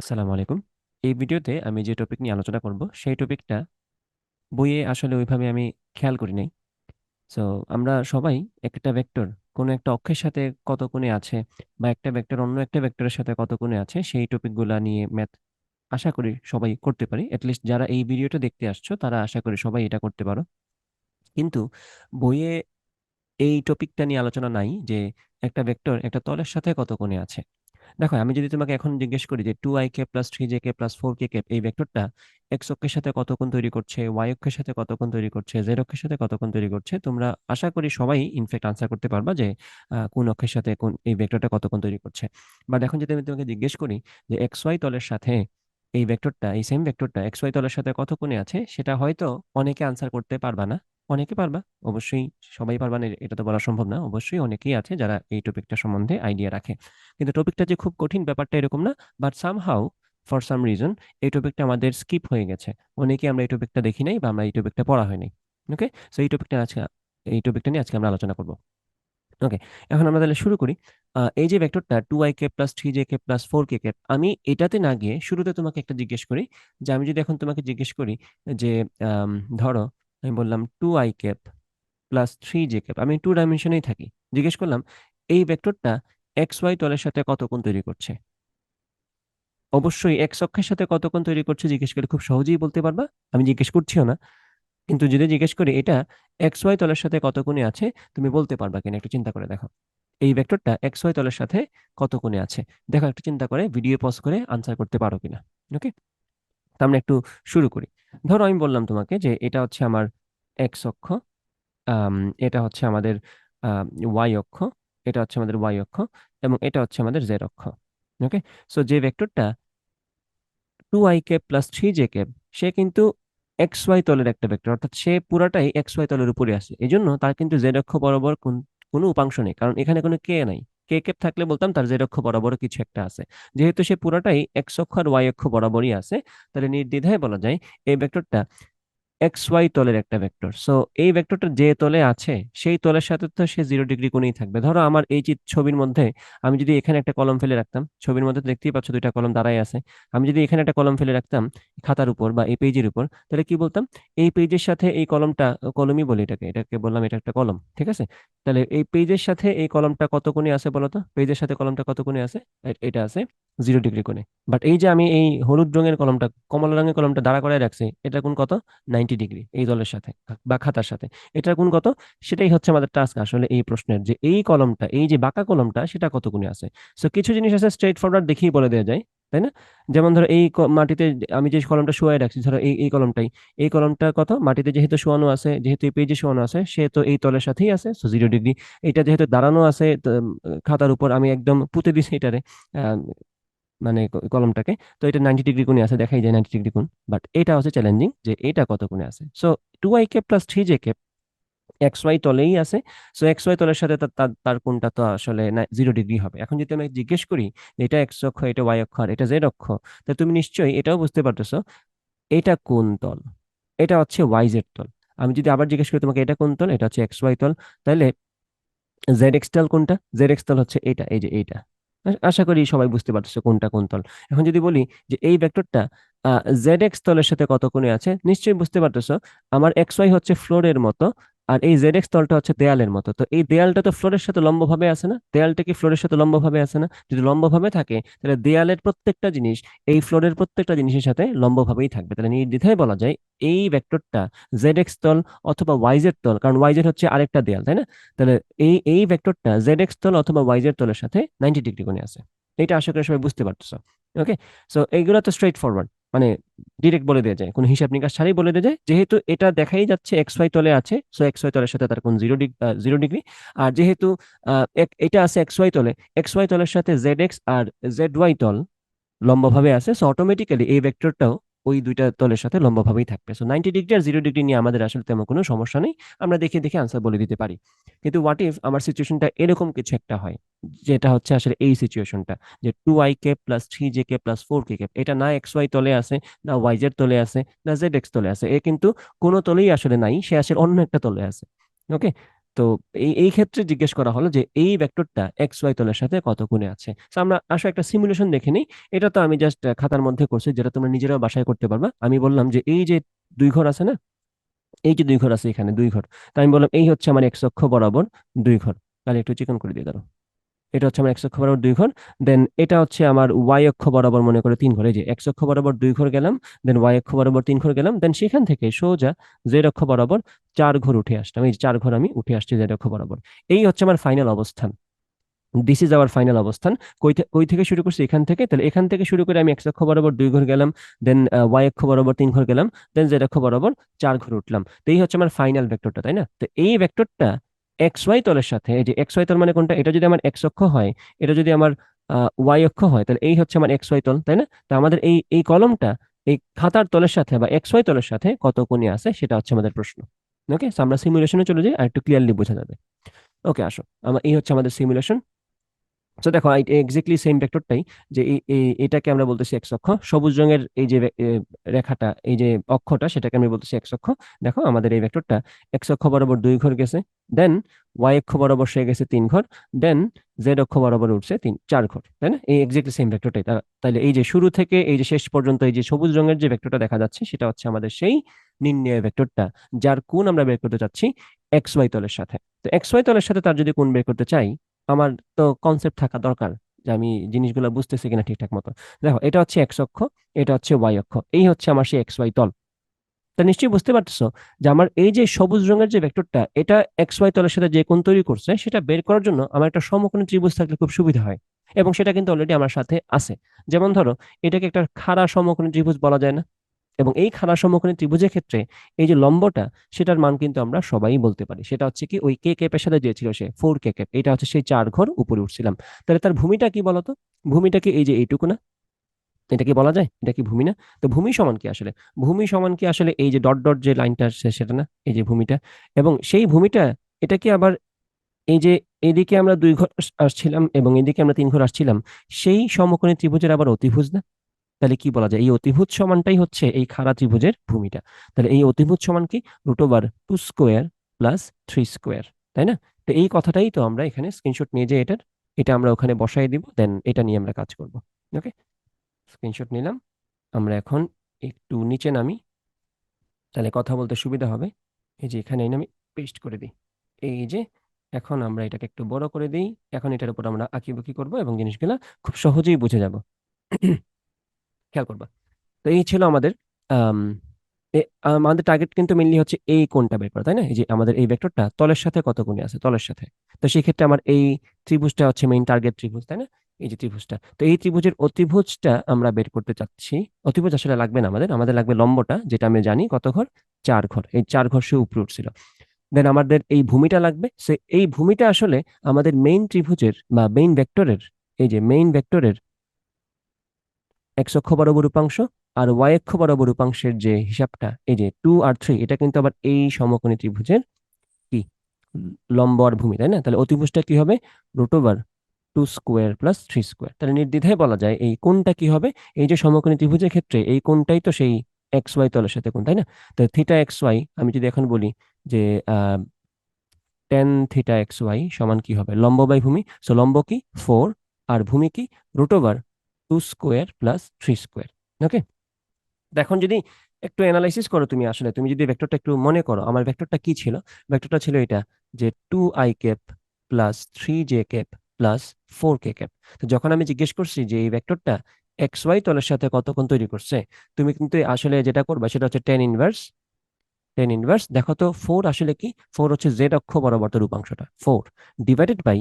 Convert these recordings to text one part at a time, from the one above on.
আসসালামু আলাইকুম। এই ভিডিওতে আমি যে টপিক নিয়ে আলোচনা করব সেই টপিকটা বইয়ে আসলে ওইভাবে আমি খেয়াল করি নাই। সো আমরা সবাই একটা ভেক্টর কোনো একটা অক্ষের সাথে কত কোণে আছে বা একটা ভেক্টর অন্য একটা ভেক্টরের সাথে কত কোণে আছে সেই টপিকগুলা নিয়ে ম্যাথ আশা করি সবাই করতে পারি। লিস্ট যারা এই ভিডিওটা দেখতে আসছো তারা আশা করি সবাই এটা করতে পারো। কিন্তু বইয়ে এই টপিকটা নিয়ে আলোচনা নাই যে একটা ভেক্টর একটা তলের সাথে কত কোণে আছে। দেখো, আমি যদি তোমাকে এখন জিজ্ঞেস করি যে 2ik plus 3jk plus 4kk এই ভেক্টরটা এক্স অক্ষের সাথে কত কোণ তৈরি করছে, ওয়াই অক্ষের সাথে কত কোণ তৈরি করছে, জেড অক্ষের সাথে কত কোণ তৈরি করছে, তোমরা আশা করি সবাই ইনফ্যাক্ট আনসার করতে পারবা যে কোন অক্ষের সাথে কোন এই ভেক্টরটা কত কোণ তৈরি করছে। বা দেখো, যদি আমি তোমাকে জিজ্ঞেস করি যে এক্স ওয়াই তলের সাথে এই ভেক্টরটা এই সেম ভেক্টরটা এক্স ওয়াই তলের সাথে কত কোণে আছে, সেটা হয়তো অনেকে আনসার করতে পারবা না। অনেকে পারবা, অবশ্যই সবাই পারবা না এটা তো বলা সম্ভব না। অবশ্যই অনেকেই আছে যারা এই টপিকটা সম্বন্ধে আইডিয়া রাখে। কিন্তু টপিকটা যে খুব কঠিন ব্যাপারটা এরকম না। But somehow for some reason এই টপিকটা আমাদের স্কিপ হয়ে গেছে। অনেকে আমরা এই টপিকটা দেখি নাই বা আমরা এই টপিকটা পড়া হয়নি। ওকে, সো এই টপিকটা নিয়ে আজকে আমরা আলোচনা করব। ওকে, এখন আমরা তাহলে শুরু করি। এই যে ভেক্টরটা 2ik plus 3jk plus 4kk, আমি এটাতে না গিয়ে শুরুতে তোমাকে একটা জিজ্ঞেস করি যে আমি যদি এখন তোমাকে জিজ্ঞেস করি যে আম, ধরো আমি বললাম 2ik প্লাস 3jk, আমি 2 ডাইমেনশনেই থাকি। জিজ্ঞেস করলাম এই ভেক্টরটা এক্স ওয়াই তলের সাথে কত কোণ তৈরি করছে। অবশ্যই এক্স অক্ষের সাথে কত কোণ তৈরি করছে জিজ্ঞেস করলে খুব সহজেই বলতে পারবা। আমি জিজ্ঞেস করছিও না। কিন্তু যদি জিজ্ঞেস করি এটা এক্স ওয়াই তলের সাথে কত কোণে আছে, তুমি বলতে পারবা কিনা একটু চিন্তা করে দেখো। এই ভেক্টরটা এক্স ওয়াই তলের সাথে কত কোণে আছে, দেখো একটু চিন্তা করে ভিডিও পজ করে আনসার করতে পারো কিনা। ওকে, তো আমরা একটু শুরু করি। ধরো আমি বললাম তোমাকে যে এটা হচ্ছে আমার এক্স অক্ষ, আম, এটা হচ্ছে আমাদের ওয়াই অক্ষ, এটা হচ্ছে আমাদের ওয়াই অক্ষ, এবং এটা হচ্ছে আমাদের জেড অক্ষ। ওকে, সো যে ভেক্টরটা 2ik প্লাস 3jk, সে কিন্তু এক্স ওয়াই তলের একটা ভেক্টর, অর্থাৎ সে পুরাটাই এক্স ওয়াই তলের উপরে আছে। এই জন্য তার কিন্তু জেড অক্ষ বরাবর কোনো উপাংশ নেই, কারণ এখানে কোনো কে নাই। কে ক্যাপ থাকলে বলতাম তার জেড অক্ষ বরাবর কিছু একটা আছে। যেহেতু সে পুরাটাই এক্স অক্ষ আর ওয়াই অক্ষ বরাবরই আছে, তাহলে নির্দ্বিধায় বলা যায় এই ভেক্টরটা এক্স ওয়াই তলের একটা ভেক্টর। সো এই ভেক্টরটা যে তলে আছে সেই তলের সাথে তো সে 0 ডিগ্রি কোণেই থাকবে। ধরো আমার এই ছবির মধ্যে আমি যদি এখানে একটা কলম ফেলে রাখতাম, ছবির মধ্যে তো দেখতেই পাচ্ছ দুইটা কলম দাঁড়ায় আছে। আমি যদি এখানে একটা কলম ফেলে রাখতাম খাতার উপর বা এই পেজের উপর, তাহলে কি বলতাম, এই পেজের সাথে এই কলমটা, কলমই বলি এটাকে, এটাকে বললাম এটা একটা কলম, ঠিক আছে। তাহলে এই পেজের সাথে এই কলমটা কত কোণে আছে বলো তো, পেজের সাথে কলমটা কত কোণে আছে? এটা আছে 0 ডিগ্রি কোণে। বাট এই যে আমি এই হলুদ রঙের কলমটা, কমলা রঙের কলমটা দাঁড়া করায় রাখছি, এটা কোণ কত? 90 ডিগ্রি এই দলের সাথে বা খাতার সাথে। এটার গুণ কত? সেটাই হচ্ছে আমাদের টাস্ক আসলে এই প্রশ্নের, যে এই কলমটা, এই যে বাঁকা কলমটা, সেটা কত গুণে আছে। সো কিছু জিনিস আছে স্ট্রেট ফরওয়ার্ড দেখেই বলে দেওয়া যায়, তাই না? যেমন ধরো এই মাটিতে আমি যে কলমটা শোয়াই রাখছি, ধরো এই কলমটাই, এই কলমটা কত মাটিতে যেহেতু শোয়ানো আছে, যেহেতু এই পেজে শোয়ানো আছে, সে তো এই তলের সাথেই আছে, সো 0 ডিগ্রি। এটা যেহেতু দাঁড়ানো আছে তো, খাতার উপর আমি একদম পুঁতে দিছি এটারে, মানে কলমটাকে, তো এটা 90 ডিগ্রি কোণে আছে, দেখাই যায় 90 ডিগ্রি কোণ। বাট এটা হচ্ছে চ্যালেঞ্জিং যে এটা কত কোণে আছে। So 2ik plus 3jk X Y তলেই আছে। সো এক্স ওয়াই তলের সাথে তার তার তার কোণটা তো আসলে 0 ডিগ্রি হবে। এখন যদি আমি জিজ্ঞেস করি যে এটা এক্স অক্ষ, এটা ওয়াই অক্ষ, আর এটা জেড অক্ষ, তো তুমি নিশ্চয়ই এটাও বুঝতে পারতেছো এটা কোন তল। এটা হচ্ছে ওয়াই জেড তল। আমি যদি আবার জিজ্ঞেস করি তোমাকে এটা কোন তল, এটা হচ্ছে এক্স ওয়াই তল, তাহলে জেড এক্স তল কোনটা? জেড এক্স তল হচ্ছে এটা, এই যে এইটা। আশা করি সবাই বুঝতে পারতেছো কোনটা কোন তল। এখন যদি বলি যে এই ভেক্টরটা জেড এক্স তলের সাথে কত কোণে আছে, নিশ্চয়ই বুঝতে পারতেছো আমার এক্স ওয়াই হচ্ছে ফ্লোরের মতো, আর এই জেড এক্স তলটা হচ্ছে দেয়ালের মতো। তো এই দেয়ালটা তো ফ্লোরের সাথে লম্বভাবে আছে না? দেয়ালটা কি ফ্লোরের সাথে লম্বভাবে আছে না? যদি লম্বভাবে থাকে তাহলে দেয়ালের প্রত্যেকটা জিনিস এই ফ্লোরের প্রত্যেকটা জিনিসের সাথে লম্বভাবেই থাকবে। তাহলে নির্দ্বিধায় বলা যায় এই ভেক্টরটা জেড এক্স তল অথবা ওয়াই জেড তল, কারণ ওয়াই জেড হচ্ছে আরেকটা দেয়াল, তাই না? তাহলে এই এই ভেক্টরটা জেড এক্স তল অথবা ওয়াই জেড তলের সাথে 90 ডিগ্রি কোণে আছে। এটা আশা করি সবাই বুঝতে পারতেছো। ওকে, সো এইগুলো তো স্ট্রেট ফরওয়ার্ড, মানে ডিরেক্ট বলে দেওয়া যায়, কোনো হিসাব নিকাশ ছাড়াই বলে দেওয়া যায়। যেহেতু এটা দেখাই যাচ্ছে এক্স ওয়াই তলে আছে, সো এক্স ওয়াই তলের সাথে তার কোণ 0 ডিগ্রি। আর যেহেতু এটা আছে এক্স ওয়াই তলে, এক্স ওয়াই তলের সাথে জেড এক্স আর জেড ওয়াই তল লম্বভাবে আছে, সো অটোমেটিক্যালি এই ভেক্টরটাও ওই দুইটা তলের সাথে লম্বভাবেই থাকবে। সো 90 ডিগ্রি আর 0 ডিগ্রি নিয়ে আমাদের আসলে তেমন কোনো সমস্যা নেই, আমরা দেখে দেখে আনসার বলে দিতে পারি। কিন্তু হোয়াট ইফ আমার সিচুয়েশনটা এরকম কিছু একটা হয়, যেটা হচ্ছে আসলে এই সিচুয়েশনটা, যে 2ik plus 3jk plus 4kk, এটা না এক্স ওয়াই তলে আছে, না ওয়াই জেড তলে আছে, না জেড এক্স তলে আছে, এ কিন্তু কোনো তলেই আসলে নাই, সে আসলে অন্য একটা তলে আছে। ওকে, তো এই এই ক্ষেত্রে জিজ্ঞেস করা হলো যে এই ভেক্টরটা এক্স ওয়াই তলের সাথে কত কোণে আছে। তো আমরা আসলে একটা সিমুলেশন দেখে নিই। এটা তো আমি জাস্ট খাতার মধ্যে করছি, যেটা তোমরা নিজেরাও বাসায় করতে পারবা। আমি বললাম যে এই যে দুই ঘর আছে না, এই যে দুই ঘর আছে, এখানে দুই ঘর। তো আমি বললাম এই হচ্ছে আমার এক্স অক্ষ বরাবর দুই ঘর। তাহলে একটু চিকন করে দিয়ে দাও। এটা হচ্ছে আমার এক্স অক্ষ বরাবর দুই ঘর। দেন এটা হচ্ছে আমার ওয়াই অক্ষ বরাবর মনে করে তিন ঘর। এই যে এক্স অক্ষ বরাবর দুই ঘর গেলাম, দেন ওয়াই অক্ষ বরাবর তিন ঘর গেলাম, দেন সেখান থেকে সোজা জেড অক্ষ বরাবর চার ঘর উঠে আসলাম। এই যে চার ঘর আমি উঠে আসছি জেড অক্ষ বরাবর। এই হচ্ছে আমার ফাইনাল অবস্থান। দিস ইজ আওয়ার ফাইনাল অবস্থান। কই থেকে শুরু করছি? এখান থেকে। তাহলে এখান থেকে শুরু করে আমি এক্স অক্ষ বরাবর দুই ঘর গেলাম, দেন ওয়াই অক্ষ বরাবর তিন ঘর গেলাম, দেন জেড অক্ষ বরাবর চার ঘর উঠলাম। তো এই হচ্ছে আমার ফাইনাল ভেক্টরটা, তাই না? তো এই ভেক্টরটা এক্স ওয়াই তলের সাথে, এই যে এক্স ওয়াই তল মানে কোনটা, এটা যদি আমার এক্স অক্ষ হয়, এটা যদি আমার ওয়াই অক্ষ হয়, তাহলে এই হচ্ছে আমার এক্স ওয়াই তল, তাই না? তো আমাদের এই এই কলমটা এই খাতার তলের সাথে বা এক্স ওয়াই তলের সাথে কত কোণে আছে সেটা হচ্ছে আমাদের প্রশ্ন। ওকে, আমরা সিমুলেশনে চলে যাই, আর একটু ক্লিয়ারলি বোঝা যাবে। ওকে, আসো। এই হচ্ছে আমাদের সিমুলেশন। তো দেখো এক্স্যাক্টলি সেম ভেক্টরটাই, যে এটাকে আমরা বলতেছি এক্স অক্ষ। সবুজ রঙের এই যে রেখাটা, এই যে অক্ষটা, সেটাকে আমি বলতেছি এক্স অক্ষ। দেখো আমাদের এই ভেক্টরটা এক্স অক্ষ বরাবর দুই ঘর গেছে, দেন ওয়াই অক্ষ বরাবর সে গেছে তিন ঘর, দেন জেড অক্ষ বরাবর উঠছে চার ঘর, তাই না? এই এক্স্যাক্টলি সেম ভেক্টরটাই। তাহলে এই যে শুরু থেকে এই যে শেষ পর্যন্ত এই যে সবুজ রঙের যে ভেক্টরটা দেখা যাচ্ছে, সেটা হচ্ছে আমাদের সেই নির্ণয় ভেক্টরটা, যার কোণ আমরা বের করতে চাচ্ছি এক্স ওয়াই তলের সাথে। তো এক্স ওয়াই তলের সাথে তার যদি কোণ বের করতে চাই, আমার তো কনসেপ্ট থাকা দরকার যে আমি জিনিসগুলো বুঝতেছি কিনা ঠিকঠাক মতো। দেখো, এটা হচ্ছে এক্স অক্ষ, এটা হচ্ছে ওয়াই অক্ষ, এই হচ্ছে আমার সেই এক্স ওয়াই তল। তা নিশ্চয়ই বুঝতে পারতেছো যে আমার এই যে সবুজ রঙের যে ভেক্টরটা, এটা এক্স ওয়াই তলের সাথে যে কোণ তৈরি করছে, সেটা বের করার জন্য আমার একটা সমকোণী ত্রিভুজ থাকলে খুব সুবিধা হয়। এবং সেটা কিন্তু অলরেডি আমার সাথে আছে। যেমন ধরো, এটাকে একটা খাড়া সমকোণী ত্রিভুজ বলা যায় না? এবং এই খাড়া সমকোণী ত্রিভুজের ক্ষেত্রে এই যে লম্বটা, সেটার মান কিন্তু আমরা সবাই বলতে পারি। সেটা হচ্ছে কি, ওই কে কেপের সাথে যে ছিল সে 4 কে কেপ, এটা হচ্ছে সেই চার ঘর উপরে উঠছিলাম। তাহলে তার ভূমিটা কি বলতো? ভূমিটা কি এই যে এইটুকু না? এটা কি বলা যায় এটা কি ভূমি না? তো ভূমি সমান কি আসলে? ভূমি সমান কি আসলে এই যে ডট ডট যে লাইনটা আসছে সেটা না? এই যে ভূমিটা। এবং সেই ভূমিটা, এটা কি আবার এই যে এদিকে আমরা দুই ঘর আসছিলাম এবং এদিকে আমরা তিন ঘর আসছিলাম, সেই সমকোণী ত্রিভুজের আবার অতিভুজ না? তাহলে কি বলা যায়, এই অতিভুজ সমানটাই হচ্ছে এই খাড়া ত্রিভুজের ভূমিটা। তাহলে এই অতিভুজ সমান কি? √2² প্লাস 3², তাই না? তো এই কথাটাই তো আমরা এখানে স্ক্রিনশট নিয়ে যে এটার, এটা আমরা ওখানে বসাই দিব, দেন এটা নিয়ে আমরা কাজ করব। ওকে, স্ক্রিনশট নিলাম। আমরা এখন একটু নিচে নামি, তাহলে কথা বলতে সুবিধা হবে। এই যে এখানে এনে আমি পেস্ট করে দিই। এই যে এখন আমরা এটাকে একটু বড় করে দিই। এখন এটার উপর আমরা আঁকিবুকি করব এবং জিনিসগুলো খুব সহজেই বুঝে যাব। খেয়াল করবা। তো এই ছিল আমাদের আম, আমাদের টার্গেট কিন্তু মেইনলি হচ্ছে এই কোণটা বের করা, তাই না? এই যে আমাদের এই ভেক্টরটা তলের সাথে কত কোণে আছে, তলের সাথে। তো সেই ক্ষেত্রে আমার এই ত্রিভুজটা হচ্ছে মেইন টার্গেট ত্রিভুজ, তাই না? এই যে ত্রিভুজটা, তো এই ত্রিভুজের অতিভুজটা আমরা বের করতে চাচ্ছি। অতিভুজ আসলে লাগবে না আমাদের, আমাদের লাগবে লম্বটা, যেটা আমি জানি কত ঘর, চার ঘর। এই চার ঘর সে উপরে উঠছিল। দেন আমাদের এই ভূমিটা লাগবে, সে এই ভূমিটা আসলে আমাদের মেইন ত্রিভুজের বা মেইন ভেক্টরের, এই যে মেইন ভেক্টরের এক্স অক্ষ বরাবর উপাংশ আর ওয়াই অক্ষ বরাবর উপাংশের যে হিসাবটা, এই যে 2 আর 3, এটা কিন্তু আবার এই সমকোণী ত্রিভুজের কি লম্ব আর ভূমি, তাই না? তাহলে অতিভুজটা কি হবে? √2² প্লাস 3²। তাহলে নির্দ্বিধায় বলা যায় এই কোণটা কি হবে? এই যে সমকোণী ত্রিভুজের ক্ষেত্রে এই কোণটাই তো সেই এক্স ওয়াই তলের সাথে কোণ, তাই না? তো থিটা এক্স ওয়াই আমি যদি এখন বলি যে tan θ xy সমান কি হবে? লম্ব বাই ভূমি। সো লম্ব কি 4, আর ভূমি কি √2² প্লাস 3²। ওকে, এখন যদি একটু অ্যানালাইসিস করো তুমি, আসলে তুমি যদি ভেক্টরটা একটু মনে করো, আমার ভেক্টরটা কি ছিল? ভেক্টরটা ছিল এটা, যে 2i plus 3j plus 4k। তো যখন আমি জিজ্ঞেস করছি যে এই ভেক্টরটা এক্স ওয়াই তলের সাথে কত কোণ তৈরি করছে, তুমি কিন্তু আসলে যেটা করবা সেটা হচ্ছে টেন ইনভার্স। দেখো তো 4 আসলে কি? 4 হচ্ছে জেড অক্ষ বরাবর তার উপাংশটা, 4 ডিভাইডেড বাই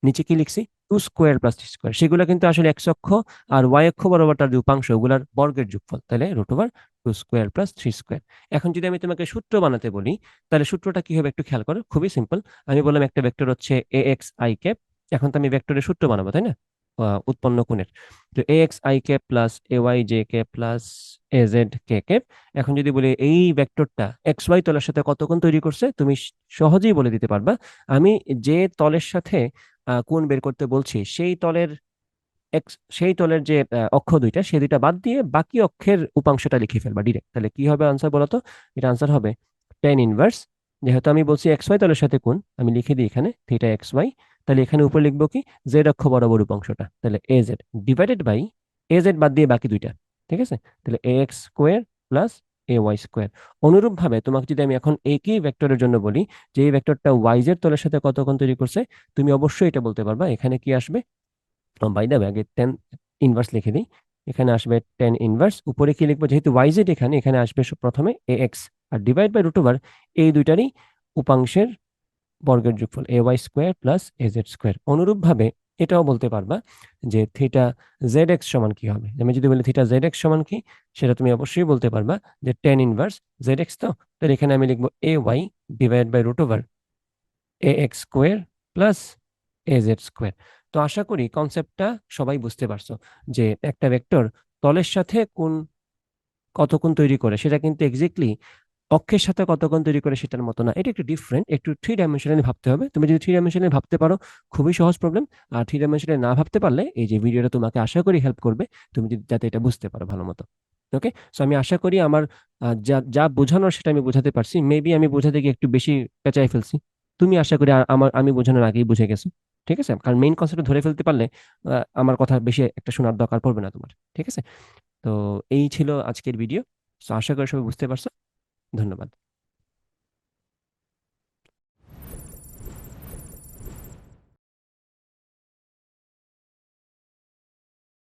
নিচে কি লিখছি, 2² প্লাস 3²। সেগুলো কিন্তু আসলে এক্স অক্ষ আর ওয়াই অক্ষ বরাবর তার যে উপাংশ, ওগুলার বর্গের যোগফল। তাহলে √2² প্লাস 3²। এখন যদি আমি তোমাকে সূত্র বানাতে বলি, তাহলে সূত্রটা কি হবে একটু খেয়াল করো, খুবই সিম্পল। আমি বললাম একটা ভেক্টর হচ্ছে ax_i। এখন তো আমি ভেক্টরের সূত্র বানাবো, তাই না? উৎপন্ন কোণের। তো ax_i plus ay_j plus az_k। এখন যদি বলি এই ভেক্টরটা এক্স ওয়াই তলের সাথে কত কোণ তৈরি করছে, তুমি সহজেই বলে দিতে পারবা। আমি যে তলের সাথে কোণ বের করতে বলছি, সেই তলের যে অক্ষ দুইটা, সেই দুইটা বাদ দিয়ে বাকি অক্ষের উপাংশটা লিখে ফেলবা ডিরেক্ট। তাহলে কি হবে আনসার বলো তো? এটা আনসার হবে tan ইনভার্স যেহেতু আমি বলছি এক্স ওয়াই তলের সাথে কোণ, আমি লিখে দিই এখানে থিটা এক্স ওয়াই। তাহলে এখানে উপরে লিখবো কি, জেড অক্ষ বরাবর উপাংশটা, তাহলে A Z divided by A Z বাদ দিয়ে বাকি দুইটা। ঠিক আছে, তাহলে A X square plus A Y square. অনুরূপভাবে তোমাকে যদি আমি এখন একই ভেক্টরের জন্য বলি যে এই ভেক্টরটা ওয়াই জেড তলের সাথে কত কোণ তৈরি করছে, তুমি অবশ্যই এটা বলতে পারবা এখানে কি আসবে। বাই দ্য আগে টেন ইনভার্স লিখে দিই। এখানে আসবে টেন ইনভার্স, উপরে কি লিখবো, যেহেতু ওয়াই জেড এখানে, এখানে আসবে প্রথমে এ এক্স আর ডিভাইড বাই রুট ওভার এই দুইটারই উপাংশের বর্গের যোগফল A Y square plus A Z square. অনুরূপভাবে এটাও বলতে পারবা যে থিটা জেড এক্স সমান কি হবে। আমি যদি বলি থিটা জেড এক্স সমান কি, সেটা তুমি অবশ্যই বলতে পারবা যে টেন ইনভার্স জেড এক্স। তো তাহলে এখানে আমি লিখবো A Y divide by root over A X square plus A Z square. তো আশা করি কনসেপ্টটা সবাই বুঝতে পারছো যে একটা ভেক্টর তলের সাথে কোন কত কোণ তৈরি করে সেটা কিন্তু এক্স্যাক্টলি অক্ষের সাথে কত কোণ তৈরি করে সেটার মতো না, এটা একটু ডিফারেন্ট, একটু থ্রি ডাইমেনশনালি ভাবতে হবে। তুমি যদি থ্রি ডাইমেনশনালি ভাবতে পারো খুবই সহজ প্রবলেম। আর থ্রি ডাইমেনশনালি না ভাবতে পারলে এই যে ভিডিওটা তোমাকে আশা করি হেল্প করবে, তুমি যাতে এটা বুঝতে পারো ভালো মতো। ওকে, সো আমি আশা করি আমার যা যা বোঝানোর সেটা আমি বোঝাতে পারছি। মেবি আমি বোঝাতে গিয়ে একটু বেশি পেঁচাই ফেলছি, তুমি আশা করি আমি বোঝানোর আগেই বুঝে গেছো। ঠিক আছে, কারণ মেইন কনসেপ্ট ধরে ফেলতে পারলে আমার কথা বেশি একটা শোনার দরকার পড়বে না তোমার। ঠিক আছে, তো এই ছিল আজকের ভিডিও। তো আশা করি সবাই বুঝতে পারছো। ধন্যবাদ।